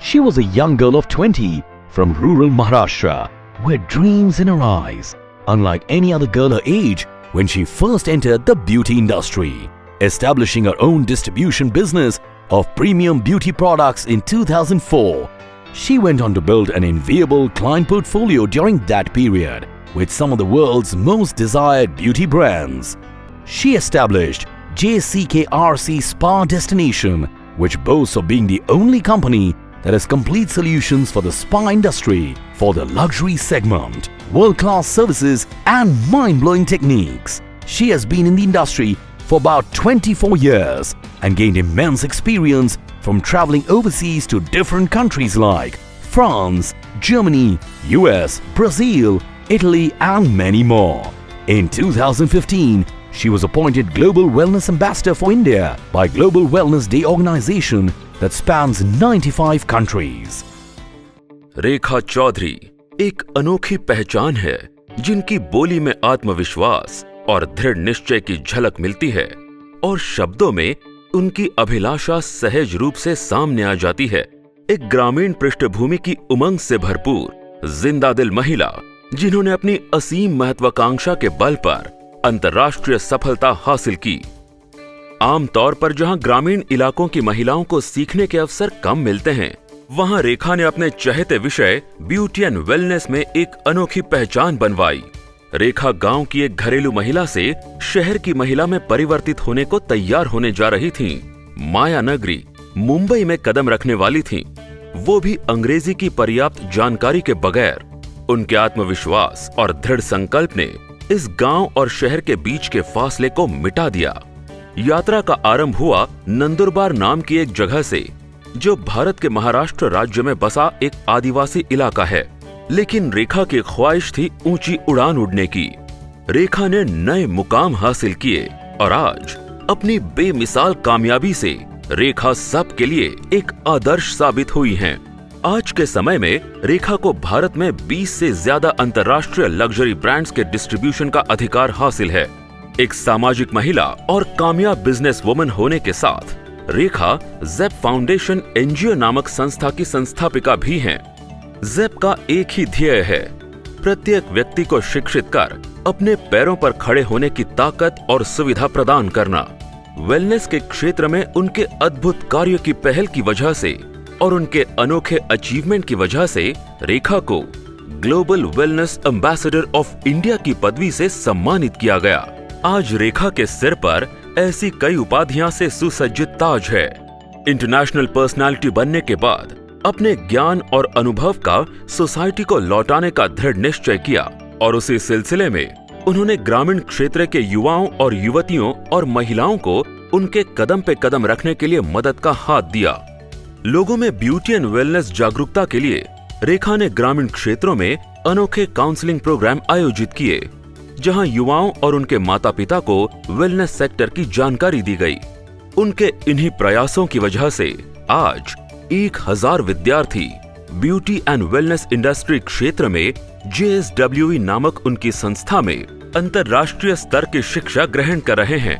She was a young girl of 20 from rural Maharashtra who had dreams in her eyes, unlike any other girl her age when she first entered the beauty industry, establishing her own distribution business of premium beauty products in 2004. She went on to build an enviable client portfolio during that period with some of the world's most desired beauty brands. She established JCKRC Spa Destination, which boasts of being the only company that has complete solutions for the spa industry for the luxury segment, world-class services and mind-blowing techniques. She has been in the industry for about 24 years and gained immense experience from traveling overseas to different countries like France, Germany, US, Brazil, Italy and many more. In 2015, she was appointed Global Wellness Ambassador for India by Global Wellness Day organization that spans 95 countries. रेखा चौधरी एक अनोखी पहचान है जिनकी बोली में आत्मविश्वास और दृढ़ निश्चय की झलक मिलती है और शब्दों में उनकी अभिलाषा सहज रूप से सामने आ जाती है। एक ग्रामीण पृष्ठभूमि की उमंग से भरपूर जिंदा दिल महिला जिन्होंने अपनी असीम महत्वाकांक्षा के बल पर अंतर्राष्ट्रीय सफलता हासिल की। आमतौर पर जहां ग्रामीण इलाकों की महिलाओं को सीखने के अवसर कम मिलते हैं, वहां रेखा ने अपने चहेते विषय ब्यूटी एंड वेलनेस में एक अनोखी पहचान बनवाई। रेखा गांव की एक घरेलू महिला से शहर की महिला में परिवर्तित होने को तैयार होने जा रही थीं। माया नगरी मुंबई में कदम रखने वाली थीं, वो भी अंग्रेजी की पर्याप्त जानकारी के बगैर। उनके आत्मविश्वास और दृढ़ संकल्प ने इस गांव और शहर के बीच के फासले को मिटा दिया। यात्रा का आरंभ हुआ नंदुरबार नाम की एक जगह से, जो भारत के महाराष्ट्र राज्य में बसा एक आदिवासी इलाका है। लेकिन रेखा की ख्वाहिश थी ऊंची उड़ान उड़ने की। रेखा ने नए मुकाम हासिल किए और आज अपनी बेमिसाल कामयाबी से रेखा सबके लिए एक आदर्श साबित हुई हैं। आज के समय में रेखा को भारत में 20 से ज्यादा अंतर्राष्ट्रीय लग्जरी ब्रांड्स के डिस्ट्रीब्यूशन का अधिकार हासिल है। एक सामाजिक महिला और कामयाब बिजनेस वुमन होने के साथ रेखा ज़ेप फाउंडेशन एनजीओ नामक संस्था की संस्थापिका भी हैं। ज़ेप का एक ही ध्येय है, प्रत्येक व्यक्ति को शिक्षित कर अपने पैरों पर खड़े होने की ताकत और सुविधा प्रदान करना। वेलनेस के क्षेत्र में उनके अद्भुत कार्य की पहल की वजह से और उनके अनोखे अचीवमेंट की वजह से रेखा को global wellness ambassador of India की पदवी से सम्मानित किया गया। आज रेखा के सिर पर ऐसी कई उपाधियां से सुसज्जित ताज है। इंटरनेशनल पर्सनालिटी बनने के बाद अपने ज्ञान और अनुभव का सोसाइटी को लौटाने का दृढ़ निश्चय किया और उसी सिलसिले में उन्होंने ग्रामीण क्षेत्र के युवाओं और युवतियों और महिलाओं को उनके कदम पे कदम रखने के लिए मदद का हाथ दिया। लोगों में ब्यूटी एंड वेलनेस जागरूकता के लिए रेखा ने ग्रामीण क्षेत्रों में अनोखे काउंसलिंग प्रोग्राम आयोजित किए, जहां युवाओं और उनके माता पिता को वेलनेस सेक्टर की जानकारी दी गई। उनके इन्हीं प्रयासों की वजह से आज 1000 विद्यार्थी ब्यूटी एंड वेलनेस इंडस्ट्री क्षेत्र में JSWE नामक उनकी संस्था में अंतर्राष्ट्रीय स्तर की शिक्षा ग्रहण कर रहे हैं।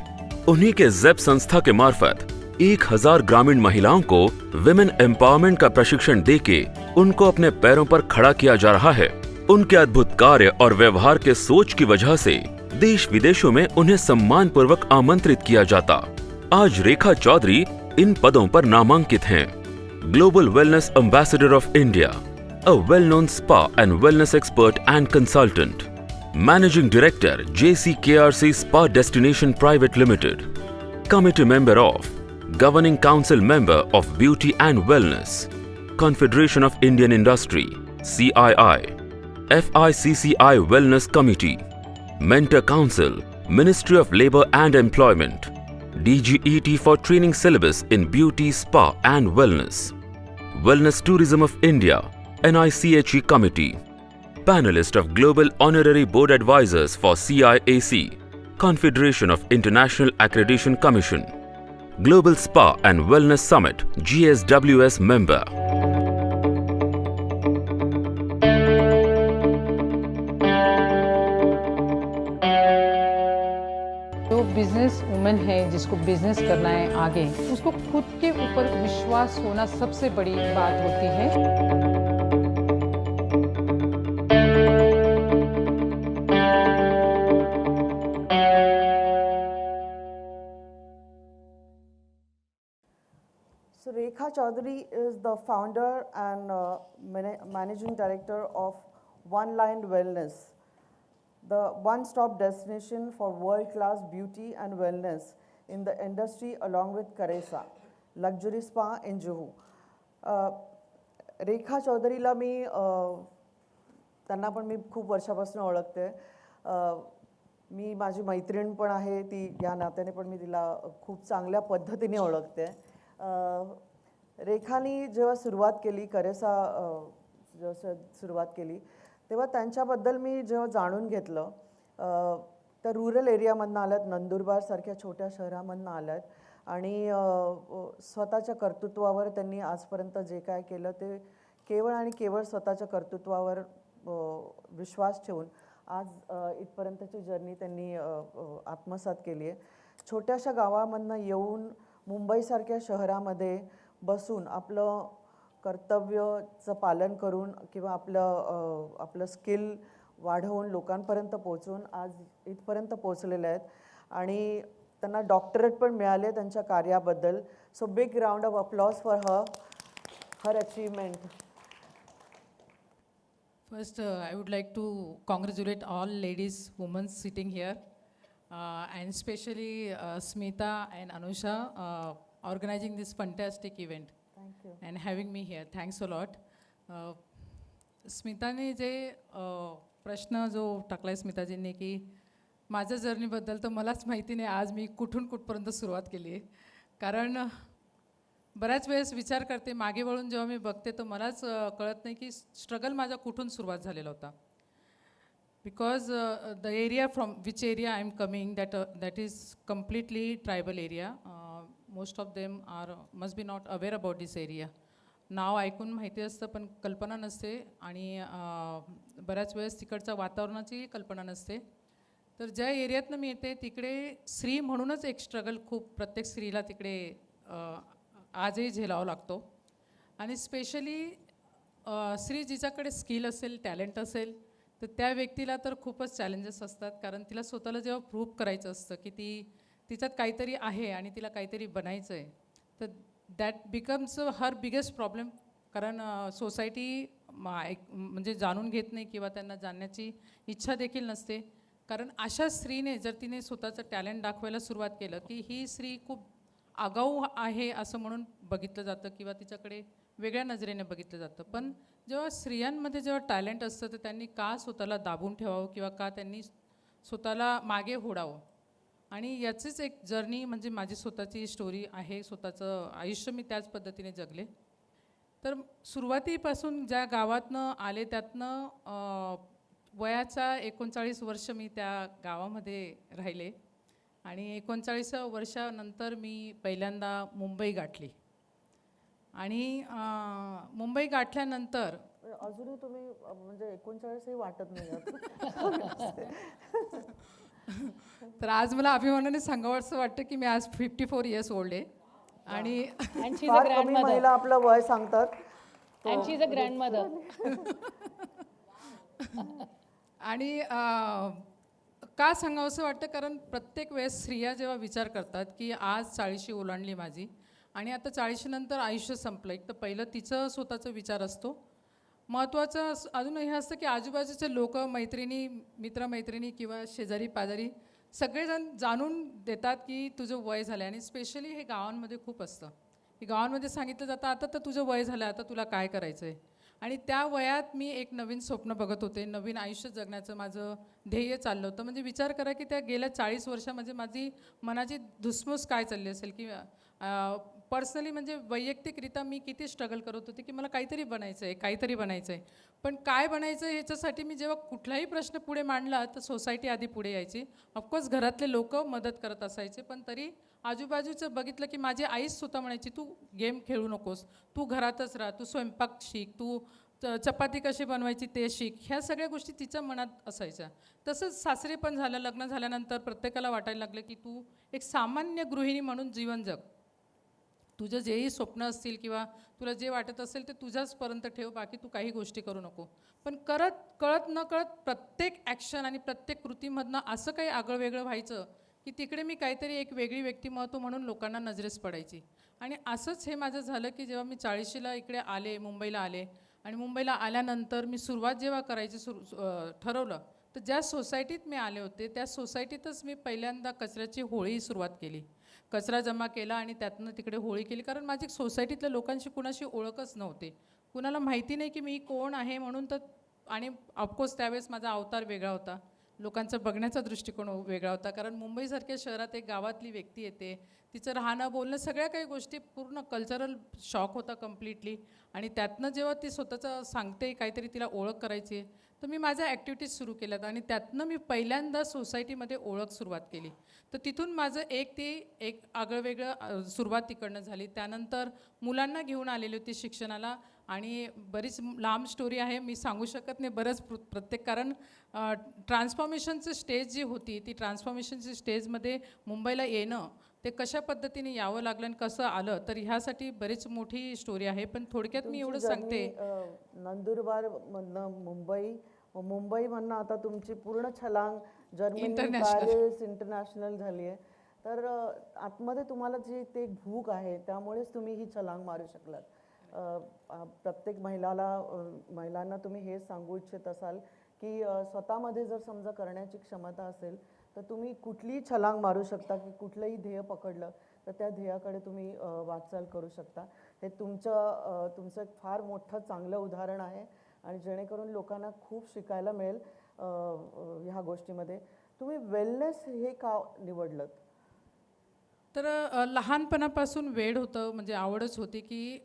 उन्हीं के ज़ेप संस्था के मार्फत 1000 ग्रामीण महिलाओं को विमेन एम्पावरमेंट का प्रशिक्षण देके उनको अपने पैरों पर खड़ा किया जा रहा है। उनके अद्भुत कार्य और व्यवहार के सोच की वजह से देश विदेशों में उन्हें सम्मान पूर्वक आमंत्रित किया जाता। आज रेखा चौधरी इन पदों पर नामांकित हैं। Global wellness ambassador of India, a well non spa end wellness expert end consultant, managing director JCKRC Spa Destination Private Limited, committee member of Governing Council member of Beauty and Wellness, Confederation of Indian Industry CII, FICCI Wellness Committee, Mentor Council, Ministry of Labour and Employment, DGET for training syllabus in beauty, spa and wellness, Wellness Tourism of India, NICHE Committee, panelist of Global Honorary Board Advisors for CIAC, Confederation of International Accreditation Commission, Global Spa and Wellness Summit GSWS member. जो business women है, जिसको business करना है आगे, उसको खुद के ऊपर विश्वास होना सबसे बड़ी बात होती है। So Rekha Chaudhary is the founder and managing director of One Line Wellness, the one-stop destination for world-class beauty and wellness in the industry, along with Caressa, luxury spa in Juhu. रेखा चौधरीला मी त्यांना पण मी खूप वर्षापासून ओळखते. मी माझी मैत्रीण पण आहे ती, या नात्याने पण मी तिला खूप चांगल्या पद्धतीने ओळखते. रेखानी जेव्हा सुरुवात केली, करेसा जेव्हा सुरुवात केली, तेव्हा त्यांच्याबद्दल मी जेव्हा जाणून घेतलं, तर रुरल एरियामधनं आल्यात, नंदुरबारसारख्या छोट्या शहरामधनं आल्यात आणि स्वतःच्या कर्तृत्वावर त्यांनी आजपर्यंत जे काय केलं ते केवळ आणि केवळ स्वतःच्या कर्तृत्वावर विश्वास ठेवून आज इथपर्यंतची जर्नी त्यांनी आत्मसात केली आहे. छोट्याशा गावामधनं येऊन मुंबईसारख्या शहरामध्ये बसून आपलं कर्तव्याचं पालन करून किंवा आपलं स्किल वाढवून लोकांपर्यंत पोहोचून आज इथपर्यंत पोहोचलेले आहेत आणि त्यांना डॉक्टरेट पण मिळाले त्यांच्या कार्याबद्दल. So big round of applause for her achievement. First, I would like to congratulate all ladies, women sitting here, and especially Smita and Anusha organizing this fantastic event. Thank you. And having me here. Thanks a lot. स्मिताने जे प्रश्न जो टाकला स्मिताजींनी की माझ्या जर्नीबद्दल, तर मलाच माहिती नाही आज मी कुठून कुठपर्यंत सुरुवात केली आहे. कारण बऱ्याच वेळेस विचार करते, मागे वळून जेव्हा मी बघते तर मलाच कळत नाही की स्ट्रगल माझा कुठून सुरुवात झालेला होता. Because the area from which area I am coming, that is completely tribal area. Most of them must be not aware about this area. नाव ऐकून माहिती असतं पण कल्पना नसते आणि बऱ्याच वेळेस तिकडच्या वातावरणाची कल्पना नसते. तर ज्या एरियातनं मी येते तिकडे स्त्री म्हणूनच एक स्ट्रगल खूप प्रत्येक स्त्रीला तिकडे आजही झेलावा लागतो. आणि स्पेशली स्त्री जिच्याकडे स्किल असेल, टॅलेंट असेल, तर त्या व्यक्तीला तर खूपच चॅलेंजेस असतात. कारण तिला स्वतःला जेव्हा प्रूव्ह करायचं असतं की तिच्यात काहीतरी आहे आणि तिला काहीतरी बनायचं आहे, तर that becomes her biggest problem. कारण सोसायटी म्हणजे जाणून घेत नाही किंवा त्यांना जाणण्याची इच्छा देखील नसते. कारण अशा स्त्रीने जर तिने स्वतःचं टॅलेंट दाखवायला सुरुवात केलं की ही स्त्री खूप आगाऊ आहे असं म्हणून बघितलं जातं किंवा तिच्याकडे वेगळ्या नजरेने बघितलं जातं. पण जेव्हा स्त्रियांमध्ये जेव्हा टॅलेंट असतं तर त्यांनी का स्वतःला दाबून ठेवावं किंवा का त्यांनी स्वतःला मागे होडावं. आणि याचीच एक जर्नी म्हणजे माझी स्वतःची स्टोरी आहे. स्वतःचं आयुष्य मी त्याच पद्धतीने जगले. तर सुरुवातीपासून ज्या गावातनं आले त्यातनं वयाच्या 39 वर्ष मी त्या गावामध्ये राहिले आणि 39 वर्षानंतर मी पहिल्यांदा मुंबई गाठली आणि मुंबई गाठल्यानंतर अजूनही तुम्ही म्हणजे 39ही वाटत नाही आहात. तर आज मला अभिमानाने सांगावंसं वाटतं की मी आज 54 इयर्स ओल्ड आहे आणि And she's a फार कमी grandmother. महिला आपलं वय सांगतात. And she's a grandmother. आणि का सांगावंसं वाटतं कारण प्रत्येक वेळेस स्त्रिया जेव्हा विचार करतात की आज 40शी ओलांडली माझी आणि आता 40शी नंतर आयुष्य संपलं, एक तर पहिलं तिचं स्वतःचा विचार असतो. महत्त्वाचं अजून हे असतं की आजूबाजूचे लोक, मैत्रिणी, मित्रमैत्रिणी किंवा शेजारी पाजारी सगळेजण जाणून देतात की तुझं वय झालं आहे. आणि स्पेशली हे गावांमध्ये खूप असतं की गावांमध्ये सांगितलं जातं आता तर तुझं वय झालं, आता तुला काय करायचं आहे. आणि त्या वयात मी एक नवीन स्वप्न बघत होते, नवीन आयुष्य जगण्याचं माझं ध्येय चाललं होतं. म्हणजे विचार करा की त्या गेल्या 40 वर्षामध्ये माझी मनाची धुसफूस काय चालली असेल की पर्सनली म्हणजे वैयक्तिकरित्या मी किती स्ट्रगल करत होते की मला काहीतरी बनायचं आहे, काहीतरी बनायचं आहे. पण काय बनायचं आहे ह्याच्यासाठी मी जेव्हा कुठलाही प्रश्न पुढे मांडला तर सोसायटी आधी पुढे यायची. ऑफकोर्स घरातले लोक मदत करत असायचे, पण तरी आजूबाजूचं बघितलं की माझी आईच स्वतः म्हणायची तू गेम खेळू नकोस, तू घरातच राहा, तू स्वयंपाक शिक, तू चपाती कशी बनवायची ते शिक. ह्या सगळ्या गोष्टी तिच्या मनात असायच्या. तसंच सासरी पण झालं. लग्न झाल्यानंतर प्रत्येकाला वाटायला लागलं की तू एक सामान्य गृहिणी म्हणून जीवन जग, तुझं जेही स्वप्न असतील किंवा तुला जे वाटत असेल ते तुझ्याचपर्यंत ठेव, बाकी तू काही गोष्टी करू नको. पण कळत न कळत प्रत्येक ॲक्शन आणि प्रत्येक कृतीमधनं असं काही आगळंवेगळं व्हायचं की तिकडे मी काहीतरी एक वेगळी व्यक्तिमत्व म्हणून लोकांना नजरेस पडायची. आणि असंच हे माझं झालं की जेव्हा मी 40शीला इकडे आले, मुंबईला आले आणि मुंबईला आल्यानंतर मी सुरुवात जेव्हा करायची ठरवलं तर ज्या सोसायटीत मी आले होते त्या सोसायटीतच मी पहिल्यांदा कचऱ्याची होळी सुरुवात केली. कचरा जमा केला आणि त्यातनं तिकडे होळी केली. कारण माझी सोसायटीतल्या लोकांशी कुणाशी ओळखच नव्हते, कुणाला माहिती नाही की मी कोण आहे म्हणून. तर आणि ऑफकोर्स त्यावेळेस माझा अवतार वेगळा होता, लोकांचा बघण्याचा दृष्टिकोन वेगळा होता. कारण मुंबईसारख्या शहरात एक गावातली व्यक्ती येते, तिचं राहणं बोलणं सगळ्या काही गोष्टी पूर्ण कल्चरल शॉक होता कम्प्लिटली. आणि त्यातनं जेव्हा ती स्वतःचं सांगते काहीतरी तिला ओळख करायची आहे तर मी माझ्या ॲक्टिव्हिटीज सुरू केल्यात आणि त्यातनं मी पहिल्यांदा सोसायटीमध्ये ओळख सुरुवात केली. तर तिथून माझं एक आगळंवेगळं सुरुवात तिकडनं झाली. त्यानंतर मुलांना घेऊन आलेली होती शिक्षणाला आणि बरीच लांब स्टोरी आहे, मी सांगू शकत नाही बरंच प्रत्येक. कारण ट्रान्सफॉर्मेशनचं स्टेज जी होती ती ट्रान्सफॉर्मेशनची स्टेजमध्ये मुंबईला येणं, ते कशा पद्धतीने यावं लागलं आणि कसं आलं, तर ह्यासाठी बरीच मोठी स्टोरी आहे. पण थोडक्यात मी एवढं सांगते, नंदुरबारमधनं मुंबईमधनं आता तुमची पूर्ण छलांग जर्मनी, International. पॅरिस, इंटरनॅशनल झाली आहे. तर आतमध्ये तुम्हाला जी ते भूक आहे त्यामुळेच तुम्ही ही छलांग मारू शकलात. प्रत्येक महिलांना तुम्ही हे सांगू इच्छित असाल की स्वतःमध्ये जर समजा करण्याची क्षमता असेल तर तुम्ही कुठलीही छलांग मारू शकता, की कुठलंही ध्येय पकडलं तर त्या ध्येयाकडे तुम्ही वाटचाल करू शकता. हे तुमचं एक फार मोठं चांगलं उदाहरण आहे आणि जेणेकरून लोकांना खूप शिकायला मिळेल ह्या गोष्टीमध्ये. तुम्ही वेलनेस हे का निवडलं? तर लहानपणापासून वेड होतं, म्हणजे आवडच होती की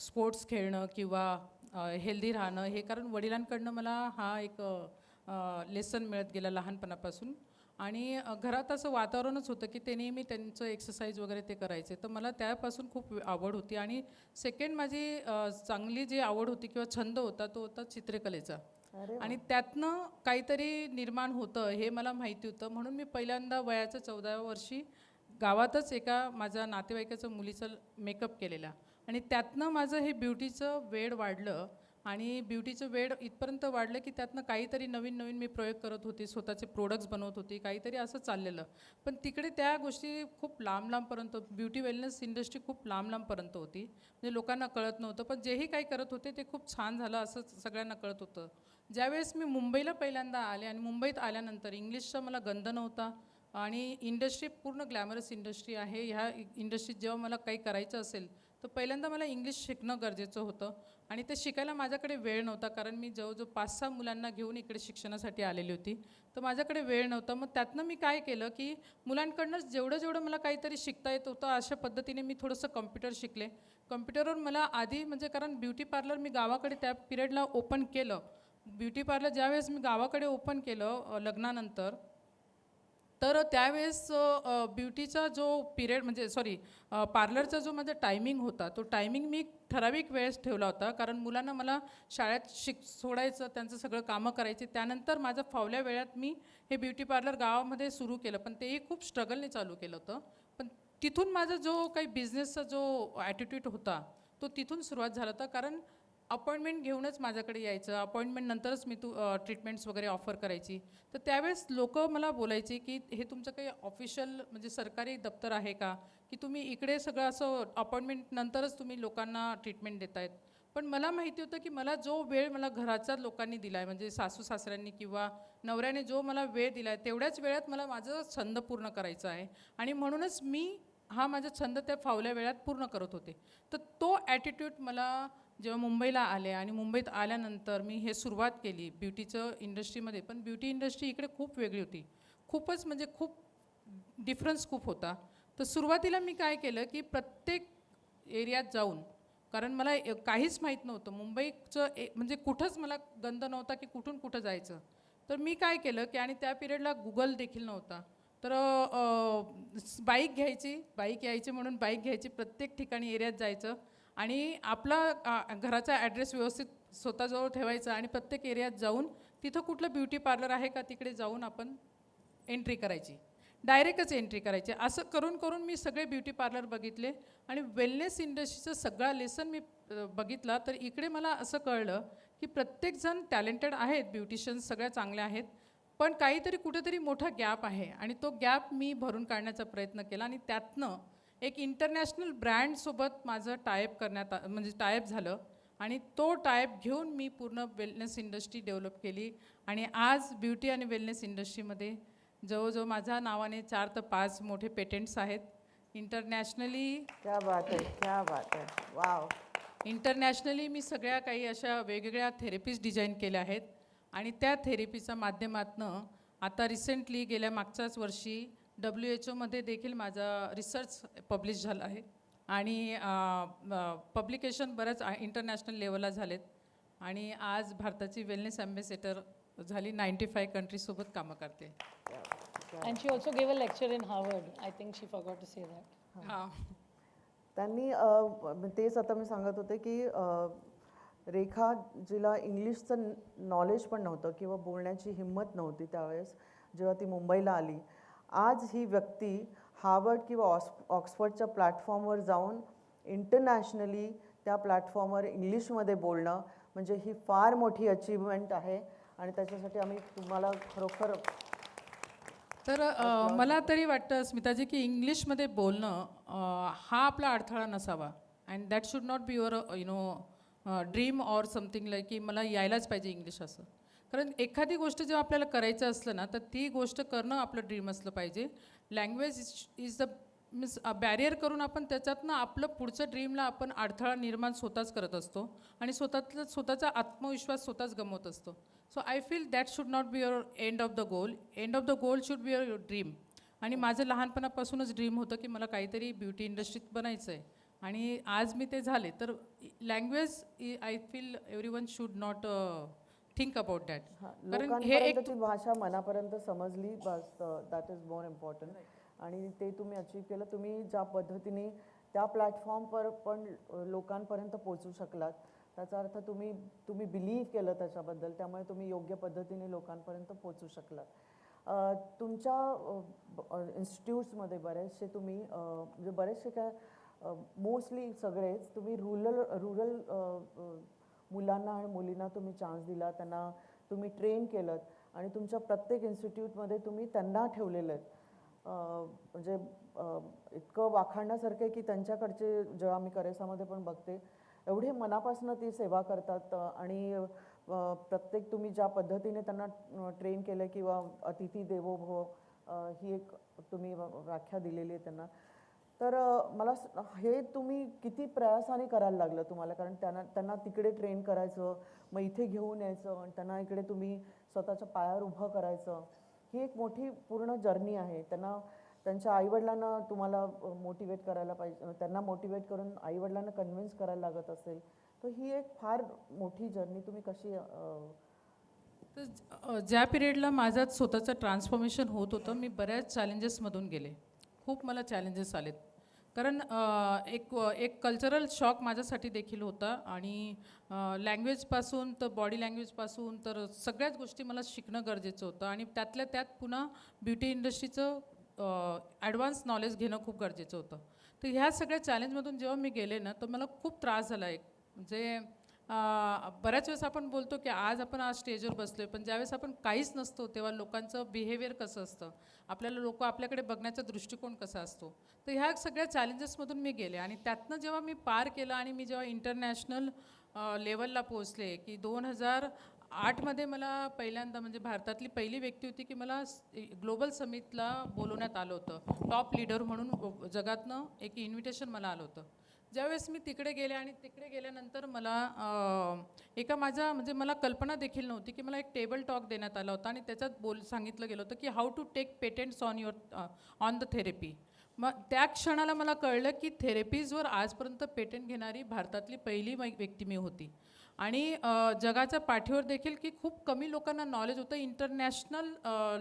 स्पोर्ट्स खेळणं किंवा हेल्दी राहणं हे. कारण वडिलांकडनं मला हा एक लेसन मिळत गेला लहानपणापासून. आणि घरात असं वातावरणच होतं की ते नेहमी त्यांचं एक्सरसाइज वगैरे ते करायचे, तर मला त्यापासून खूप आवड होती. आणि सेकंड माझी चांगली जी आवड होती किंवा छंद होता तो होता चित्रकलेचा. आणि त्यातनं काहीतरी निर्माण होतं हे मला माहिती होतं. म्हणून मी पहिल्यांदा वयाच्या 14व्या वर्षी गावातच एका माझ्या नातेवाईकाच्या मुलीचा मेकअप केलेला आणि त्यातनं माझं हे ब्युटीचं वेड वाढलं. आणि ब्युटीचं वेड इथपर्यंत वाढलं की त्यातनं काहीतरी नवीन नवीन मी प्रयोग करत होते, स्वतःचे प्रोडक्ट्स बनवत होती, काहीतरी असं चाललेलं. पण तिकडे त्या गोष्टी खूप लांबपर्यंत, ब्युटी वेलनेस इंडस्ट्री खूप लांबपर्यंत होती, म्हणजे लोकांना कळत नव्हतं. पण जेही काही करत होते ते खूप छान झालं असं सगळ्यांना कळत होतं. ज्यावेळेस मी मुंबईला पहिल्यांदा आले आणि मुंबईत आल्यानंतर इंग्लिशचा मला गंध नव्हता आणि इंडस्ट्री पूर्ण ग्लॅमरस इंडस्ट्री आहे. ह्या इंडस्ट्रीत जेव्हा मला काही करायचं असेल तर पहिल्यांदा मला इंग्लिश शिकणं गरजेचं होतं आणि ते शिकायला माझ्याकडे वेळ नव्हता, कारण मी जवळजवळ 5-6 मुलांना घेऊन इकडे शिक्षणासाठी आलेली होती. तर माझ्याकडे वेळ नव्हता. मग त्यातनं मी काय केलं, की मुलांकडनं जेवढं मला काहीतरी शिकता येत होतं अशा पद्धतीने मी थोडंसं कम्प्युटर शिकले. कम्प्युटरवर मला आधी म्हणजे कारण ब्युटी पार्लर मी गावाकडे त्या पिरियडला ओपन केलं. ब्युटी पार्लर ज्यावेळेस मी गावाकडे ओपन केलं लग्नानंतर, तर त्यावेळेस ब्युटीचा जो पिरियड म्हणजे पार्लरचा जो माझा टायमिंग होता, तो टायमिंग मी ठराविक वेळेस ठेवला होता. कारण मुलांना मला शाळेत सोडायचं, त्यांचं सगळं कामं करायची. त्यानंतर माझं फावल्या वेळात मी हे ब्युटी पार्लर गावामध्ये सुरू केलं, पण तेही खूप स्ट्रगलने चालू केलं होतं. पण तिथून माझा जो काही बिझनेसचा जो ॲटिट्यूड होता, तो तिथून सुरुवात झाला होता. कारण अपॉइंटमेंट घेऊनच माझ्याकडे यायचं, अपॉइंटमेंट नंतरच मी ट्रीटमेंट्स वगैरे ऑफर करायची. तर त्यावेळेस लोक मला बोलायचे की हे तुमचं काही ऑफिशियल म्हणजे सरकारी दप्तर आहे का, की तुम्ही इकडे सगळं असं अपॉइंटमेंट नंतरच तुम्ही लोकांना ट्रीटमेंट देतायत. पण मला माहिती होतं की मला जो वेळ मला घराच्या लोकांनी दिला आहे, म्हणजे सासू सासऱ्यांनी किंवा नवऱ्याने जो मला वेळ दिला आहे, तेवढ्याच वेळात मला माझं छंद पूर्ण करायचा आहे. आणि म्हणूनच मी हा माझा छंद त्या फावल्या वेळात पूर्ण करत होते. तर तो ॲटिट्यूड मला जेव्हा मुंबईला आले आणि मुंबईत आल्यानंतर मी हे सुरुवात केली ब्युटीचं इंडस्ट्रीमध्ये. पण ब्युटी इंडस्ट्री इकडे खूप वेगळी होती, खूपच म्हणजे खूप डिफरन्स खूप होता. तर सुरुवातीला मी काय केलं की प्रत्येक एरियात जाऊन, कारण मला काहीच माहीत नव्हतं मुंबईचं म्हणजे कुठंच मला गंध नव्हता की कुठून कुठं जायचं. तर मी काय केलं की आणि त्या पिरियडला गुगल देखील नव्हता. तर बाईक यायची म्हणून बाईक घ्यायची, प्रत्येक ठिकाणी एरियात जायचं आणि आपला घराचा ॲड्रेस व्यवस्थित स्वतःजवळ ठेवायचा आणि प्रत्येक एरियात जाऊन तिथं कुठलं ब्युटी पार्लर आहे का तिकडे जाऊन आपण एंट्री करायची, डायरेक्टच एंट्री करायची. असं करून करून मी सगळे ब्युटी पार्लर बघितले आणि वेलनेस इंडस्ट्रीचं सगळा लेसन मी बघितला. तर इकडे मला असं कळलं की प्रत्येकजण टॅलेंटेड आहेत, ब्युटिशियन्स सगळ्या चांगल्या आहेत, पण काहीतरी कुठेतरी मोठा गॅप आहे आणि तो गॅप मी भरून काढण्याचा प्रयत्न केला. आणि त्यातनं एक इंटरनॅशनल ब्रँडसोबत माझं म्हणजे टायअप झालं आणि तो टायअप घेऊन मी पूर्ण वेलनेस इंडस्ट्री डेव्हलप केली. आणि आज ब्युटी आणि वेलनेस इंडस्ट्रीमध्ये जवळजवळ माझ्या नावाने 4 ते 5 मोठे पेटंट्स आहेत. इंटरनॅशनली क्या बात है, क्या बात है, वाव. इंटरनॅशनली मी सगळ्या काही अशा वेगवेगळ्या थेरपीज डिझाईन केल्या आहेत आणि त्या थेरपीच्या माध्यमातनं आता रिसेंटली गेल्या मागच्याच वर्षी WHO देखील माझा रिसर्च पब्लिश झाला आहे आणि पब्लिकेशन बऱ्याच इंटरनॅशनल लेवलला झालेत. आणि आज भारताची वेलनेस ॲम्बेसेडर झाली, 95 कंट्रीजसोबत कामं करते. And she also gave a lecture in Harvard. I think she forgot to say that. हां. त्यांनी तेच आता मी सांगत होते की रेखा जिला इंग्लिशचं नॉलेज पण नव्हतं किंवा बोलण्याची हिंमत नव्हती त्यावेळेस जेव्हा ती मुंबईला आली. आज ही व्यक्ती हार्वर्ड किंवा ऑक्सफर्डच्या प्लॅटफॉर्मवर जाऊन इंटरनॅशनली त्या प्लॅटफॉर्मवर इंग्लिशमध्ये बोलणं म्हणजे ही फार मोठी अचीवमेंट आहे आणि त्याच्यासाठी आम्ही तुम्हाला खरोखर. तर मला तरी वाटतं स्मिताजी की इंग्लिशमध्ये बोलणं हा आपला अडथळा नसावा. And that should not be your dream or something like की मला यायलाच पाहिजे इंग्लिश असं. कारण एखादी गोष्ट जेव्हा आपल्याला करायचं असलं ना, तर ती गोष्ट करणं आपलं ड्रीम असलं पाहिजे. Language is the means barrier करून आपण त्याच्यातनं आपलं पुढचं ड्रीमला आपण अडथळा निर्माण स्वतःच करत असतो आणि स्वतःचा आत्मविश्वास स्वतःच गमवत असतो. So I feel that should not be your end of the goal. End of the goal should be your dream. आणि माझं लहानपणापासूनच ड्रीम होतं की मला काहीतरी ब्युटी इंडस्ट्रीत बनायचं आहे आणि आज मी ते झाले. तर language I feel everyone should not think about that. कारण हे एक लोकांपर्यंत ती भाषा मनापर्यंत समजली, बस दॅट इज मोर इम्पॉर्टंट. आणि ते तुम्ही अचीव केलं. तुम्ही ज्या पद्धतीने त्या प्लॅटफॉर्मवर पण लोकांपर्यंत पोचू शकलात त्याचा अर्थ तुम्ही बिलीव्ह केलं त्याच्याबद्दल, त्यामुळे तुम्ही योग्य पद्धतीने लोकांपर्यंत पोचू शकलात. तुमच्या इन्स्टिट्यूट्समध्ये बरेचसे तुम्ही म्हणजे बरेचसे काय मोस्टली सगळेच तुम्ही रुरल मुलांना आणि मुलींना तुम्ही चान्स दिला, त्यांना तुम्ही ट्रेन केलं आणि तुमच्या प्रत्येक इन्स्टिट्यूटमध्ये तुम्ही त्यांना ठेवलेलं आहेत. म्हणजे इतकं वाखाणण्यासारखं आहे की त्यांच्याकडचे जेव्हा मी करेसामध्ये पण बघते एवढे मनापासून ती सेवा करतात आणि प्रत्येक तुम्ही ज्या पद्धतीने त्यांना ट्रेन केलं किंवा अतिथी देवो भव ही एक तुम्ही व्याख्या दिलेली आहे त्यांना. तर हे तुम्ही किती प्रयासाने करायला लागलं तुम्हाला, कारण त्यांना तिकडे ट्रेन करायचं, मग इथे घेऊन यायचं आणि त्यांना इकडे तुम्ही स्वतःच्या पायावर उभं करायचं, ही एक मोठी पूर्ण जर्नी आहे. त्यांच्या आईवडिलांना तुम्हाला मोटिवेट करायला पाहिजे, त्यांना मोटिवेट करून आईवडिलांना कन्व्हिन्स करायला लागत असेल, तर ही एक फार मोठी जर्नी तुम्ही कशी तर ज्या पिरियडला माझं स्वतःचं ट्रान्सफॉर्मेशन होत होतं, मी बऱ्याच चॅलेंजेसमधून गेले. खूप मला चॅलेंजेस आलेत. कारण एक कल्चरल शॉक माझ्यासाठी देखील होता आणि लँग्वेजपासून तर बॉडी लँग्वेजपासून तर सगळ्याच गोष्टी मला शिकणं गरजेचं होतं आणि त्यातल्या त्यात पुन्हा ब्युटी इंडस्ट्रीचं ॲडव्हान्स नॉलेज घेणं खूप गरजेचं होतं. तर ह्या सगळ्या चॅलेंजमधून जेव्हा मी गेले ना, तर मला खूप त्रास झाला. एक म्हणजे बऱ्याच वेळेस आपण बोलतो की आज स्टेजवर बसलोय, पण ज्यावेळेस आपण काहीच नसतो तेव्हा लोकांचं बिहेवियर कसं असतं, आपल्याला लोक आपल्याकडे बघण्याचा दृष्टिकोन कसा असतो. तर ह्या सगळ्या चॅलेंजेसमधून मी गेले आणि त्यातनं जेव्हा मी पार केलं आणि मी जेव्हा इंटरनॅशनल लेवलला पोहोचले की 2008मध्ये मला पहिल्यांदा म्हणजे भारतातली पहिली व्यक्ती होती की मला ग्लोबल समिटला बोलवण्यात आलं होतं. टॉप लीडर म्हणून जगातनं एक इन्व्हिटेशन मला आलं होतं. ज्यावेळेस मी तिकडे गेले आणि तिकडे गेल्यानंतर मला मला कल्पना देखील नव्हती की मला एक टेबल टॉक देण्यात आला होता आणि त्याच्यात सांगितलं गेलं होतं की how to take patents on the therapy. मग त्या क्षणाला मला कळलं की थेरपीजवर आजपर्यंत पेटेंट घेणारी भारतातली पहिली व्यक्ती मी होती आणि जगाच्या पाठीवर देखील की खूप कमी लोकांना नॉलेज होतं इंटरनॅशनल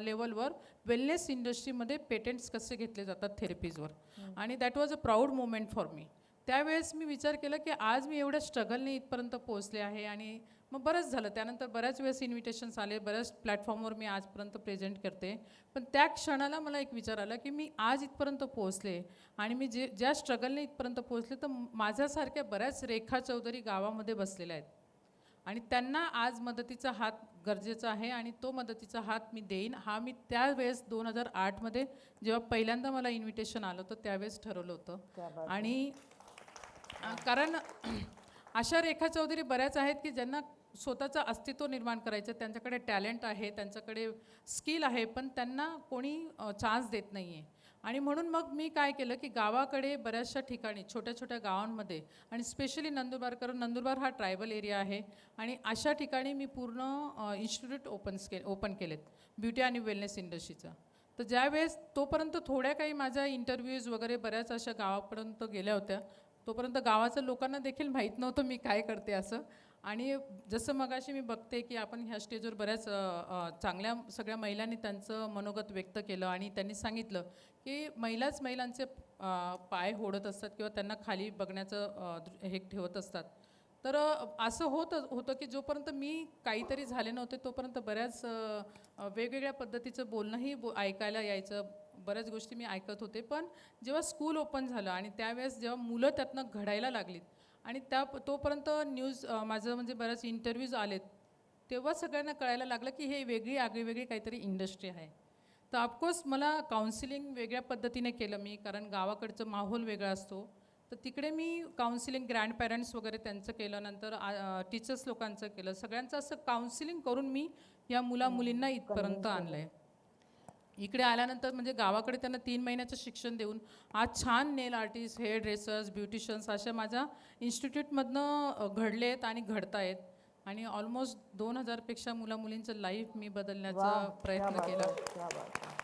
लेवलवर वेलनेस इंडस्ट्रीमध्ये पेटेंट्स कसे घेतले जातात थेरपीजवर. आणि that was a proud moment for me. त्यावेळेस मी विचार केला की आज मी एवढ्या स्ट्रगलने इथपर्यंत पोहोचले आहे आणि मग बरंच झालं. त्यानंतर बऱ्याच वेळेस इन्व्हिटेशन्स आले, बऱ्याच प्लॅटफॉर्मवर मी आजपर्यंत प्रेझेंट करते. पण त्या क्षणाला मला एक विचार आला की मी आज इथपर्यंत पोहोचले आणि मी ज्या स्ट्रगलने इथपर्यंत पोहोचले, तर माझ्यासारख्या बऱ्याच रेखा चौधरी गावामध्ये बसलेल्या आहेत आणि त्यांना आज मदतीचा हात गरजेचा आहे आणि तो मदतीचा हात मी देईन. हा मी त्यावेळेस 2008मध्ये जेव्हा पहिल्यांदा मला इन्व्हिटेशन आलं होतं त्यावेळेस ठरवलं होतं. आणि कारण अशा रेखा चौधरी बऱ्याच आहेत की ज्यांना स्वतःचं अस्तित्व निर्माण करायचं, त्यांच्याकडे टॅलेंट आहे, त्यांच्याकडे स्किल आहे, पण त्यांना कोणी चान्स देत नाही आहे. आणि म्हणून मग मी काय केलं की गावाकडे बऱ्याचशा ठिकाणी छोट्या छोट्या गावांमध्ये आणि स्पेशली नंदुरबार, कारण नंदुरबार हा ट्रायबल एरिया आहे आणि अशा ठिकाणी मी पूर्ण इन्स्टिट्यूट ओपन केलेत ब्युटी आणि वेलनेस इंडस्ट्रीचं. तर ज्यावेळेस तोपर्यंत थोड्या काही माझ्या इंटरव्ह्यूज वगैरे बऱ्याच अशा गावापर्यंत गेल्या होत्या, तोपर्यंत गावाचं लोकांना देखील माहीत नव्हतं मी काय करते असं. आणि जसं मगाशी मी बघते की आपण ह्या स्टेजवर बऱ्याच चांगल्या सगळ्या महिलांनी त्यांचं मनोगत व्यक्त केलं आणि त्यांनी सांगितलं की महिलांचे पाय होडत असतात किंवा त्यांना खाली बघण्याचं हे ठेवत असतात. तर असं होतं की जोपर्यंत मी काहीतरी झाले नव्हते तोपर्यंत बऱ्याच वेगवेगळ्या पद्धतीचं बोलणंही ऐकायला यायचं, बऱ्याच गोष्टी मी ऐकत होते. पण जेव्हा स्कूल ओपन झालं आणि त्यावेळेस जेव्हा मुलं त्यातनं घडायला लागलीत आणि तोपर्यंत माझं म्हणजे बऱ्याच इंटरव्ह्यूज आलेत, तेव्हा सगळ्यांना कळायला लागलं की हे आगळीवेगळी काहीतरी इंडस्ट्री आहे. तर ऑफकोर्स मला काउन्सिलिंग वेगळ्या पद्धतीने केलं मी, कारण गावाकडचं माहोल वेगळा असतो. तर तिकडे मी काउन्सिलिंग ग्रँडपॅरेंट्स वगैरे त्यांचं केलं, नंतर टीचर्स लोकांचं केलं, सगळ्यांचं असं काउन्सिलिंग करून मी या मुलींना इथपर्यंत आणलं आहे. इकडे आल्यानंतर म्हणजे गावाकडे त्यांना 3 महिन्याचं शिक्षण देऊन आज छान नेल आर्टिस्ट, हेअर ड्रेसर्स, ब्युटिशियन्स अशा माझ्या इन्स्टिट्यूटमधनं घडले आहेत आणि घडतायत आणि ऑलमोस्ट 2000पेक्षा मुलींचं लाईफ मी बदलण्याचा प्रयत्न केला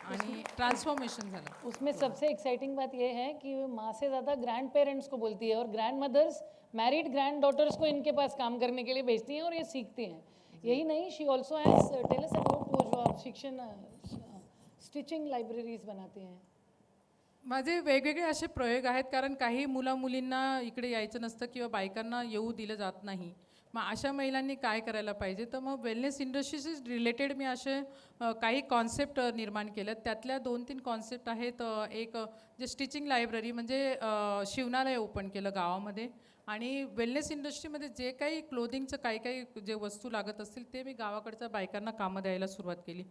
आणि ट्रांसफॉर्मेशन झालं. उसमें सबसे एक्साइटिंग बात ये है कि माँ से ज़्यादा ग्रैंड पेरेंट्स को बोलती है और grandmothers married granddaughters को इनके पास काम करने के लिए भेजती हैं और ये सीखती हैं. यही नहीं, she also has tell us about वो जो आप शिक्षण स्टिचिंग लाइब्रेरीज बनाते हैं. माझे वेगवेगळे असे प्रयोग आहेत, कारण काही मुलींना इकडे यायचं नसतं किंवा बायकांना येऊ दिलं जात नाही. मग अशा महिलांनी काय करायला पाहिजे, तर मग वेलनेस इंडस्ट्रीशी रिलेटेड मी असे काही कॉन्सेप्ट निर्माण केलेत. त्यातल्या 2-3 कॉन्सेप्ट आहेत. एक जे स्टिचिंग लायब्ररी म्हणजे शिवणालय ओपन केलं गावामध्ये आणि वेलनेस इंडस्ट्रीमध्ये जे काही क्लोदिंगचं काही जे वस्तू लागत असतील ते मी गावाकडच्या बायकांना कामं द्यायला सुरुवात केली.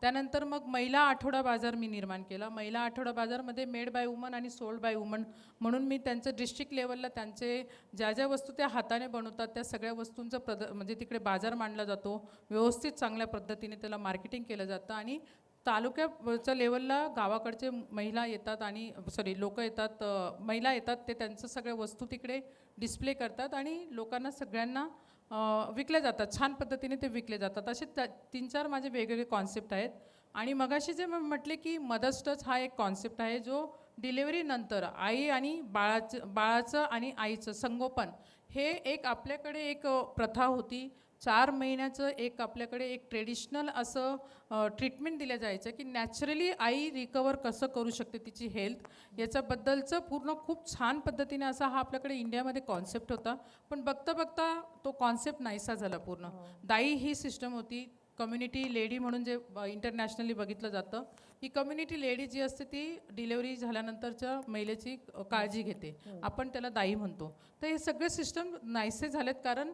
त्यानंतर मग महिला आठवडा बाजार मी निर्माण केला. महिला आठवडा बाजारमध्ये मेड बाय वुमन आणि सोल्ड बाय वुमन म्हणून मी त्यांचं डिस्ट्रिक्ट लेवलला त्यांचे ज्या वस्तू त्या हाताने बनवतात त्या सगळ्या वस्तूंचं म्हणजे तिकडे बाजार मांडला जातो. व्यवस्थित चांगल्या पद्धतीने त्याला मार्केटिंग केलं जातं आणि तालुक्याच्या लेवलला गावाकडचे महिला येतात आणि लोक येतात, महिला येतात, ते त्यांचं सगळ्या वस्तू तिकडे डिस्प्ले करतात आणि लोकांना सगळ्यांना विकले जातात. छान पद्धतीने ते विकले जातात. असे 3-4 माझे वेगवेगळे कॉन्सेप्ट आहेत. आणि मगाशी जे म्हटले की मदर्स टच हा एक कॉन्सेप्ट आहे, जो डिलेवरीनंतर आई आणि बाळाचं आणि आईचं संगोपन हे एक आपल्याकडे एक प्रथा होती. 4 महिन्याचं एक आपल्याकडे एक ट्रेडिशनल असं ट्रीटमेंट दिलं जायचं की नॅचरली आई रिकवर कसं करू शकते तिची हेल्थ, याच्याबद्दलचं पूर्ण खूप छान पद्धतीने असा हा आपल्याकडे इंडियामध्ये कॉन्सेप्ट होता. पण बघता बघता तो कॉन्सेप्ट नाहीसा झाला पूर्ण. दाई ही सिस्टम होती, कम्युनिटी लेडी म्हणून जे इंटरनॅशनली बघितलं जातं. ही कम्युनिटी लेडी जी असते ती डिलेवरी झाल्यानंतरच्या महिलेची काळजी घेते, आपण त्याला दाई म्हणतो. तर हे सगळे सिस्टम नाहीसे झालेत कारण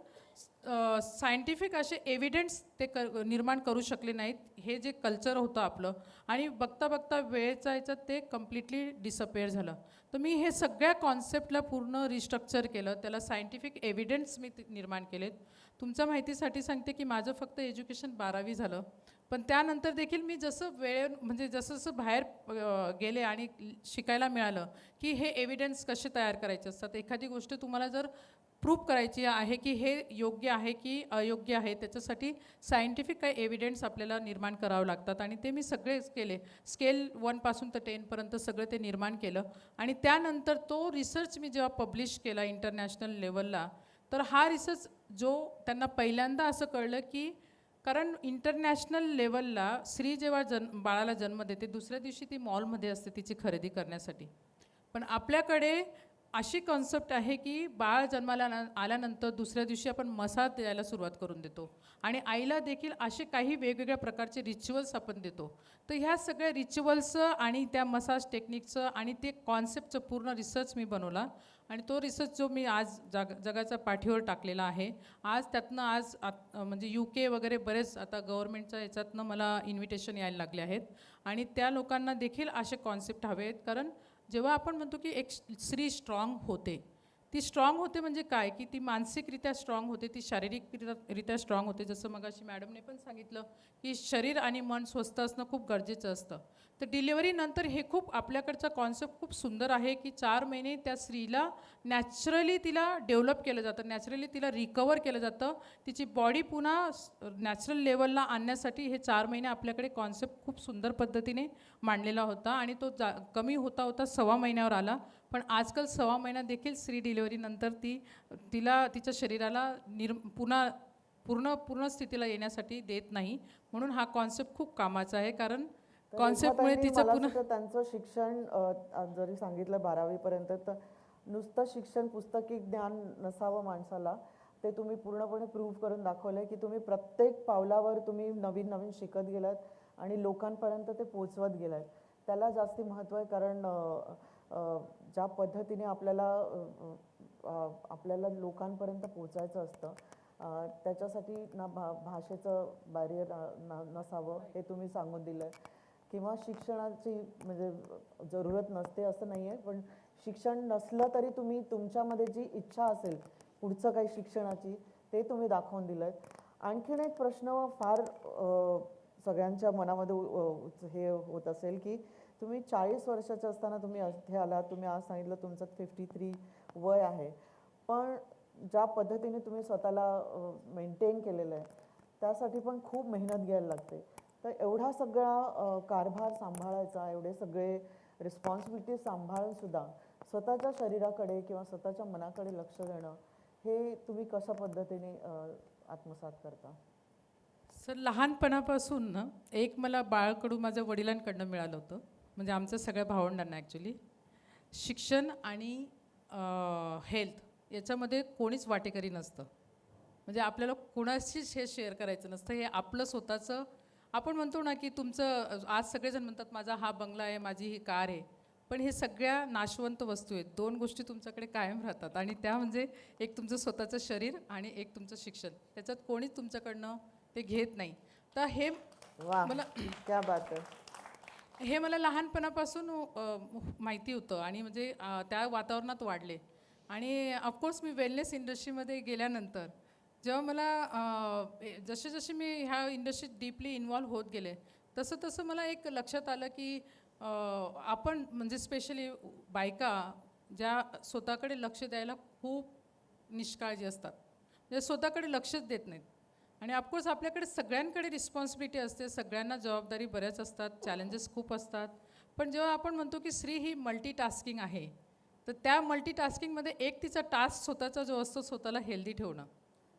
सायंटिफिक असे एव्हिडन्स ते निर्माण करू शकले नाहीत. हे जे कल्चर होतं आपलं, आणि बघता बघता वेळेचा याच्यात ते कम्प्लिटली डिसअपेअर झालं. तर मी हे सगळ्या कॉन्सेप्टला पूर्ण रिस्ट्रक्चर केलं, त्याला सायंटिफिक एव्हिडन्स मी निर्माण केलेत. तुमच्या माहितीसाठी सांगते की माझं फक्त एज्युकेशन 12वी झालं, पण त्यानंतर देखील मी जसं म्हणजे जसं जसं बाहेर गेले आणि शिकायला मिळालं की हे एव्हिडन्स कसे तयार करायचे असतात. एखादी गोष्ट तुम्हाला जर प्रूफ करायची आहे की हे योग्य आहे की अयोग्य आहे, त्याच्यासाठी सायंटिफिक काही एव्हिडन्स आपल्याला निर्माण करावं लागतात. आणि ते मी सगळेच केले. स्केल 1 पासून तर 10पर्यंत सगळं ते निर्माण केलं. आणि त्यानंतर तो रिसर्च मी जेव्हा पब्लिश केला इंटरनॅशनल लेवलला, तर हा रिसर्च जो त्यांना पहिल्यांदा असं कळलं की कारण इंटरनॅशनल लेवलला स्त्री जेव्हा बाळाला जन्म देते, दुसऱ्या दिवशी ती मॉलमध्ये असते तिची खरेदी करण्यासाठी. पण आपल्याकडे अशी कॉन्सेप्ट आहे की बाळ जन्माला आल्यानंतर दुसऱ्या दिवशी आपण मसाज द्यायला सुरुवात करून देतो, आणि आईला देखील असे काही वेगवेगळ्या प्रकारचे रिच्युअल्स आपण देतो. तर ह्या सगळ्या रिच्युअल्सचं आणि त्या मसाज टेक्निकचं आणि ते कॉन्सेप्टचं पूर्ण रिसर्च मी बनवला. आणि तो रिसर्च जो मी आज जगाच्या पाठीवर टाकलेला आहे. आज त्यातनं म्हणजे UK वगैरे बरेच आता गव्हर्नमेंटच्या याच्यातनं मला इन्व्हिटेशन यायला लागले आहेत. आणि त्या लोकांना देखील असे कॉन्सेप्ट हवे आहेत. कारण जेव्हा आपण म्हणतो की एक स्त्री स्ट्रॉंग होते, ती स्ट्रॉंग होते म्हणजे काय की ती मानसिकरित्या स्ट्रॉंग होते, ती शारीरिकरित्या स्ट्रॉंग होते. जसं मगाशी मॅडमने पण सांगितलं की शरीर आणि मन स्वस्थ असणं खूप गरजेचं असतं. तर डिलिव्हरीनंतर हे खूप आपल्याकडचा कॉन्सेप्ट खूप सुंदर आहे की 4 महिने त्या स्त्रीला नॅचरली तिला डेव्हलप केलं जातं, नॅचरली तिला रिकवर केलं जातं. तिची बॉडी पुन्हा नॅचरल लेवलला आणण्यासाठी हे 4 महिने आपल्याकडे कॉन्सेप्ट खूप सुंदर पद्धतीने मांडलेला होता. आणि तो कमी होता होता 6 महिन्यावर आला. पण आजकाल 6 महिना देखील स्त्री डिलिव्हरीनंतर तिला तिच्या शरीराला पूर्ण स्थितीला येण्यासाठी देत नाही. म्हणून हा कॉन्सेप्ट खूप कामाचा आहे. कारण कॉन्सेप्टमुळे तिचं पुन्हा त्यांचं शिक्षण जरी सांगितलं 12वी पर्यंत, तर नुसतं शिक्षण पुस्तकी ज्ञान नसावं माणसाला, ते तुम्ही पूर्णपणे प्रूव्ह करून दाखवलंय की तुम्ही प्रत्येक पावलावर तुम्ही नवीन नवीन शिकत गेलात आणि लोकांपर्यंत ते पोचवत गेलात. त्याला जास्ती महत्त्व आहे. कारण ज्या पद्धतीने आपल्याला लोकांपर्यंत पोचायचं असतं, त्याच्यासाठी ना भाषेचं बॅरियर नसावं हे तुम्ही सांगून दिलं आहे. किंवा शिक्षणाची म्हणजे जरूरत नसते असं नाही आहे, पण शिक्षण नसलं तरी तुम्ही तुमच्यामध्ये जी इच्छा असेल पुढचं काही शिक्षणाची, ते तुम्ही दाखवून दिलं आहे. आणखीन एक प्रश्न फार सगळ्यांच्या मनामध्ये हे होत असेल की तुम्ही 40 वर्षाचे असताना तुम्ही इथे आलात. तुम्ही आज सांगितलं तुमचं 53 वय आहे, पण ज्या पद्धतीने तुम्ही स्वतःला मेंटेन केलेलं आहे त्यासाठी पण खूप मेहनत घ्यायला लागते. तर एवढा सगळा कारभार सांभाळायचा, एवढे सगळे रिस्पॉन्सिबिलिटी सांभाळूनसुद्धा स्वतःच्या शरीराकडे किंवा स्वतःच्या मनाकडे लक्ष देणं, हे तुम्ही कशा पद्धतीने आत्मसात करता? सर, लहानपणापासून ना एक मला बाळकडू माझ्या वडिलांकडनं मिळालं होतं. म्हणजे आमच्या सगळ्या भावंडांना ॲक्च्युली शिक्षण आणि हेल्थ याच्यामध्ये कोणीच वाटेकरी नसतं. म्हणजे आपल्याला कोणाशीच हे शेअर करायचं नसतं. हे आपलं स्वतःचं, आपण म्हणतो ना की तुमचं, आज सगळेजण म्हणतात माझा हा बंगला आहे, माझी ही कार आहे, पण हे सगळ्या नाशवंत वस्तू आहेत. 2 गोष्टी तुमच्याकडे कायम राहतात, आणि त्या म्हणजे एक तुमचं स्वतःचं शरीर आणि एक तुमचं शिक्षण. त्याच्यात कोणीच तुमच्याकडनं ते घेत नाही. तर हे मला क्या बात आहे. हे मला लहानपणापासून माहिती होतं. आणि म्हणजे त्या वातावरणात वाढले. आणि ऑफकोर्स मी वेलनेस इंडस्ट्रीमध्ये गेल्यानंतर जेव्हा मला जसे जसे मी ह्या इंडस्ट्रीत डीपली इन्व्हॉल्व होत गेले, तसं तसं मला एक लक्षात आलं की आपण म्हणजे स्पेशली बायका ज्या स्वतःकडे लक्ष द्यायला खूप निष्काळजी असतात, म्हणजे स्वतःकडे लक्षच देत नाहीत. आणि ऑफकोर्स आपल्याकडे सगळ्यांकडे रिस्पॉन्सिबिलिटी असते, सगळ्यांना जबाबदारी बऱ्याच असतात, चॅलेंजेस खूप असतात. पण जेव्हा आपण म्हणतो की स्त्री ही मल्टीटास्किंग आहे, तर त्या मल्टीटास्किंगमध्ये एक तिचा टास्क स्वतःचा जो असतो स्वतःला हेल्दी ठेवणं,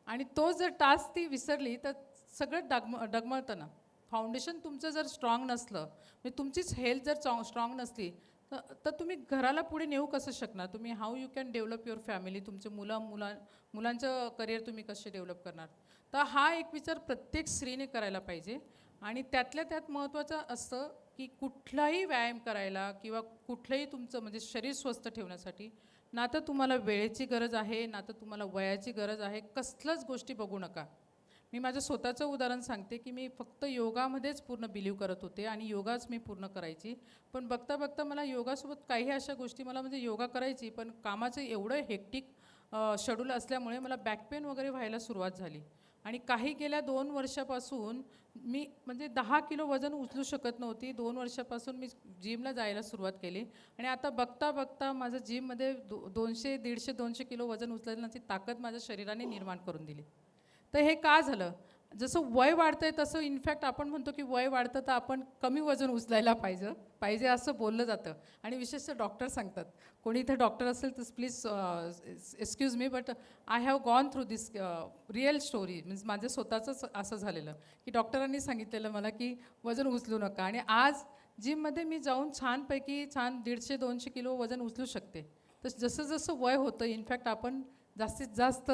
आणि तो जर टास्क ती विसरली तर सगळं डगमळतं ना. फाउंडेशन तुमचं जर स्ट्रॉंग नसलं, म्हणजे तुमचीच हेल्थ जर स्ट्रॉंग नसली तर तुम्ही घराला पुढे नेऊ कसं शकणार? तुम्ही how you can develop your family, तुमचे मुलांचं करिअर तुम्ही कसे डेव्हलप करणार? तर हा एक विचार प्रत्येक स्त्रीने करायला पाहिजे. आणि त्यातल्या त्यात महत्त्वाचं असतं की कुठलाही व्यायाम करायला किंवा कुठलंही तुमचं म्हणजे शरीर स्वस्थ ठेवण्यासाठी ना तर तुम्हाला वेळेची गरज आहे, ना तर तुम्हाला वयाची गरज आहे, कसलंच गोष्टी बघू नका. मी माझं स्वतःचं उदाहरण सांगते की मी फक्त योगामध्येच पूर्ण बिलीव करत होते आणि योगाच मी पूर्ण करायची. पण बघता बघता मला योगासोबत काही अशा गोष्टी मला म्हणजे योगा करायची, पण कामाचं एवढं हेक्टिक शेड्यूल असल्यामुळे मला बॅक पेन वगैरे व्हायला सुरुवात झाली. आणि काही गेल्या 2 वर्षापासून मी म्हणजे 10 किलो वजन उचलू शकत नव्हती. 2 वर्षापासून मी जिमला जायला सुरुवात केली आणि आता बघता बघता माझं जिममध्ये 200, 150, 200 किलो वजन उचलण्याची ताकद माझ्या शरीराने निर्माण करून दिली. तर हे का झालं? जसं वय वाढतंय तसं इनफॅक्ट आपण म्हणतो की वय वाढतं तर आपण कमी वजन उचलायला पाहिजे असं बोललं जातं. आणि विशेषतः डॉक्टर सांगतात. कोणी इथे डॉक्टर असेल तर please excuse me, but I have gone through this real story. Means माझं स्वतःचंच असं झालेलं की डॉक्टरांनी सांगितलेलं मला की वजन उचलू नका. आणि आज जिममध्ये मी जाऊन छान 150-200 किलो वजन उचलू शकते. तर जसं जसं वय होतं इनफॅक्ट आपण जास्तीत जास्त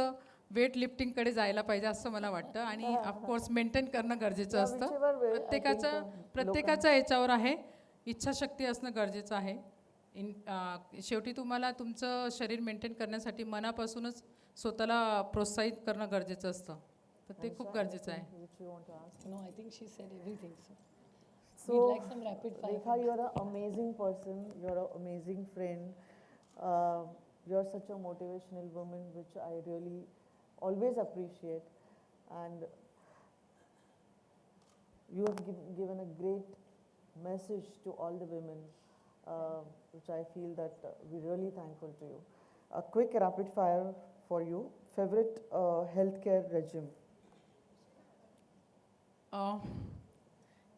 वेट लिफ्टिंगकडे जायला पाहिजे असं मला वाटतं. आणि ऑफकोर्स मेंटेन करणं गरजेचं असतं. प्रत्येकाचा याच्यावर आहे, इच्छाशक्ती असणं गरजेचं आहे. शेवटी तुम्हाला तुमचं शरीर मेंटेन करण्यासाठी मनापासूनच स्वतःला प्रोत्साहित करणं गरजेचं असतं. तर ते खूप गरजेचं आहे. No, I think she said everything. So So, we'd like some rapid fire. Rekha, you're an amazing person. You're an amazing friend. You're such a motivational woman, which I really always appreciate. And you have given a great message to all the women, which I feel that we're really thankful to you. A quick rapid fire for you. Favorite healthcare regime?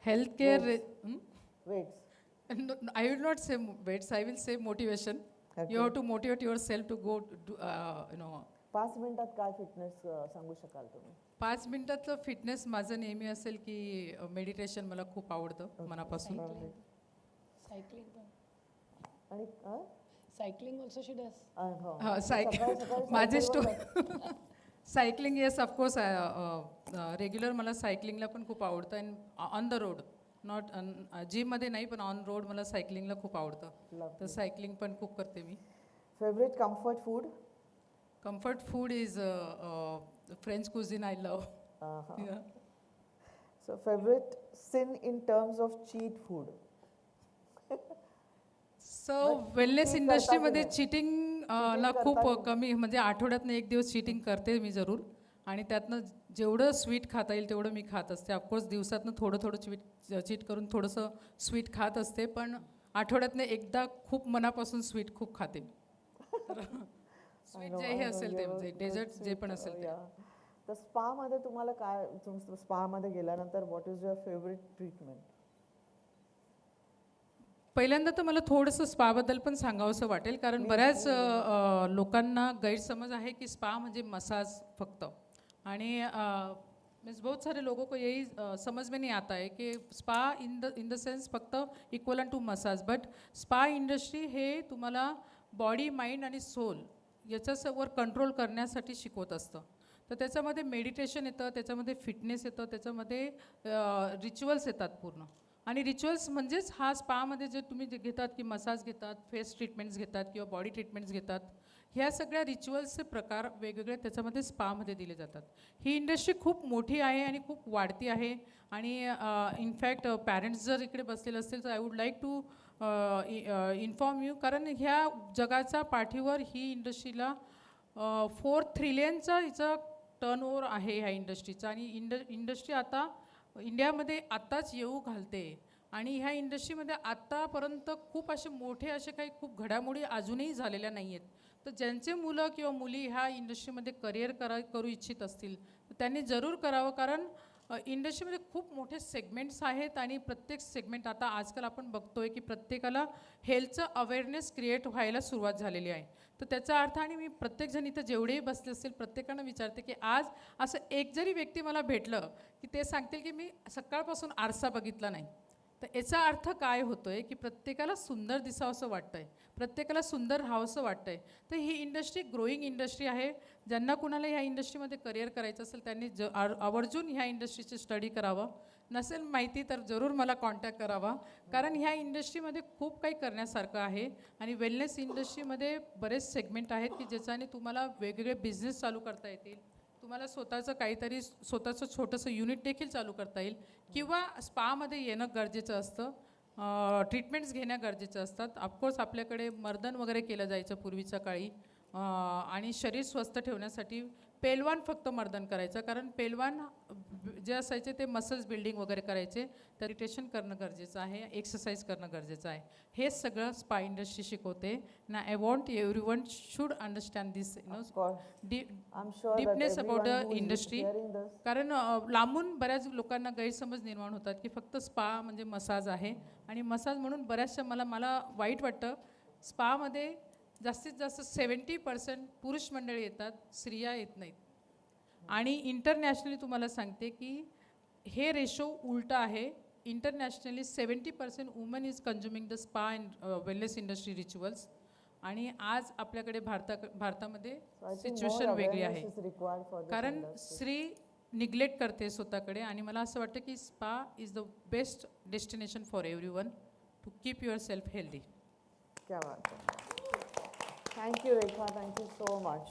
Healthcare. Weights. No, I will not say weights. I will say motivation. Okay. You have to motivate yourself to go to 5 मिनिटात काय fitness सांगू शकाल तुम्ही? 5 मिनिटातलं fitness माझं नेहमी असेल की meditation मला खूप आवडतं मनापासून. Cycling. आणि Cycling also she does. हा, सकाळी माझे cycle cycling yes of course regular मला सायकलिंगला पण खूप आवडतं. And on the road, not जिममध्ये नाही पण ऑन रोड मला सायकलिंगला खूप आवडतं. तर सायकलिंग पण खूप करते मी. Favourite comfort food? Comfort food is French cuisine I love. Yeah. So favorite sin in terms of cheat food? So wellness cheat इंडस्ट्रीमध्ये करता की चिटिंग Cheating ला खूप करता की कमी, म्हणजे आठवड्यातनं 1 दिवस चिटिंग करते मी जरूर. आणि त्यातनं जेवढं स्वीट खाता येईल तेवढं मी खात असते. ऑफकोर्स दिवसातनं थोडं चीट करून थोडंसं स्वीट खात असते, पण आठवड्यातनं एकदा खूप मनापासून स्वीट खूप खाते. स्वीट जे हे असेल ते म्हणजे डेझर्ट जे पण असेल ते. तर स्पा मध्ये तुम्हाला काय, स्पा मध्ये गेल्यानंतर what is your favourite treatment? पहिल्यांदा तर मला थोडंसं स्पाबद्दल पण सांगावंसं वाटेल, कारण बऱ्याच लोकांना गैरसमज आहे की स्पा म्हणजे मसाज फक्त. आणि मीन्स बहुत सारे लोगों को यही समझ में नहीं आता है कि स्पा इन द सेंस फक्त इक्वलन to massage. But spa industry हे तुम्हाला बॉडी, माइंड आणि सोल याच्यावर कंट्रोल करण्यासाठी शिकवत असतं. तर त्याच्यामध्ये मेडिटेशन येतं, त्याच्यामध्ये फिटनेस येतं, त्याच्यामध्ये रिच्युअल्स येतात पूर्ण. आणि रिच्युअल्स म्हणजेच हा स्पामध्ये जे तुम्ही जे घेतात की मसाज घेतात, फेस ट्रीटमेंट्स घेतात किंवा बॉडी ट्रीटमेंट्स घेतात, ह्या सगळ्या रिच्युअल्सचे प्रकार वेगवेगळे त्याच्यामध्ये स्पामध्ये दिले जातात. ही इंडस्ट्री खूप मोठी आहे आणि खूप वाढती आहे. आणि इनफॅक्ट पॅरेंट्स जर इकडे बसलेले असतील तर I would like to inform you, कारण ह्या जगाच्या पाठीवर ही इंडस्ट्रीला 4 ट्रिलियनचा हिचा टर्नओव्हर आहे ह्या इंडस्ट्रीचा. आणि इंडस्ट्री आता इंडियामध्ये आत्ताच येऊ घालते आणि ह्या इंडस्ट्रीमध्ये आत्तापर्यंत खूप असे मोठे असे काही खूप घडामोडी अजूनही झालेल्या नाही आहेत. तर ज्यांचे मुलं किंवा मुली ह्या इंडस्ट्रीमध्ये करिअर करू इच्छित असतील तर त्यांनी जरूर करावं, कारण इंडस्ट्रीमध्ये खूप मोठे सेगमेंट्स आहेत आणि प्रत्येक सेगमेंट आता आजकाल आपण बघतोय की प्रत्येकाला हेल्थचं अवेअरनेस क्रिएट व्हायला सुरुवात झालेली आहे. तर त्याचा अर्थ, आणि मी प्रत्येकजण इथं जेवढेही बसले असतील प्रत्येकांना विचारते की आज असं एक जरी व्यक्ती मला भेटलं की ते सांगतील की मी सकाळपासून आरसा बघितला नाही, तर याचा अर्थ काय होतो आहे की प्रत्येकाला सुंदर दिसावंसं वाटतं आहे, प्रत्येकाला सुंदर राहावंसं वाटतं आहे. तर ही इंडस्ट्री ग्रोईंग इंडस्ट्री आहे. ज्यांना कुणाला ह्या इंडस्ट्रीमध्ये करिअर करायचं असेल त्यांनी आवर्जून ह्या इंडस्ट्रीची स्टडी करावं. नसेल माहिती तर जरूर मला कॉन्टॅक्ट करावा, कारण ह्या इंडस्ट्रीमध्ये खूप काही करण्यासारखं आहे आणि वेलनेस इंडस्ट्रीमध्ये बरेच सेगमेंट आहेत की ज्याच्याने तुम्हाला वेगवेगळे बिझनेस चालू करता येतील, तुम्हाला स्वतःचं काहीतरी स्वतःचं छोटंसं युनिट देखील चालू करता येईल, किंवा स्पामध्ये येणं गरजेचं असतं, ट्रीटमेंट्स घेणं गरजेचं असतात. ऑफकोर्स आपल्याकडे मर्दन वगैरे केलं जायचं पूर्वीच्या काळी, आणि शरीर स्वस्थ ठेवण्यासाठी पेलवान फक्त मर्दन करायचं, कारण पेलवान जे असायचे ते मसल्स बिल्डिंग वगैरे करायचे. तर मेडिटेशन करणं गरजेचं आहे, एक्सरसाइज करणं गरजेचं आहे. हे सगळं स्पा इंडस्ट्री शिकवते ना. I want everyone should understand this deepness about the industry, कारण लांबून बऱ्याच लोकांना गैरसमज निर्माण होतात की फक्त स्पा म्हणजे मसाज आहे, आणि मसाज म्हणून बऱ्याचशा मला वाईट वाटतं. स्पामध्ये जास्तीत जास्त 70% पुरुष मंडळी येतात, स्त्रिया येत नाहीत. आणि इंटरनॅशनली तुम्हाला सांगते की हे रेशो उलटा आहे. Internationally 70% woman is consuming the spa and wellness industry rituals, आणि आज आपल्याकडे भारतामध्ये सिच्युएशन वेगळी आहे, कारण स्त्री निग्लेक्ट करते स्वतःकडे. आणि मला असं वाटतं की spa is the best destination for everyone to keep your self healthy. क्या बात है. Thank you Rekha, thank you so much.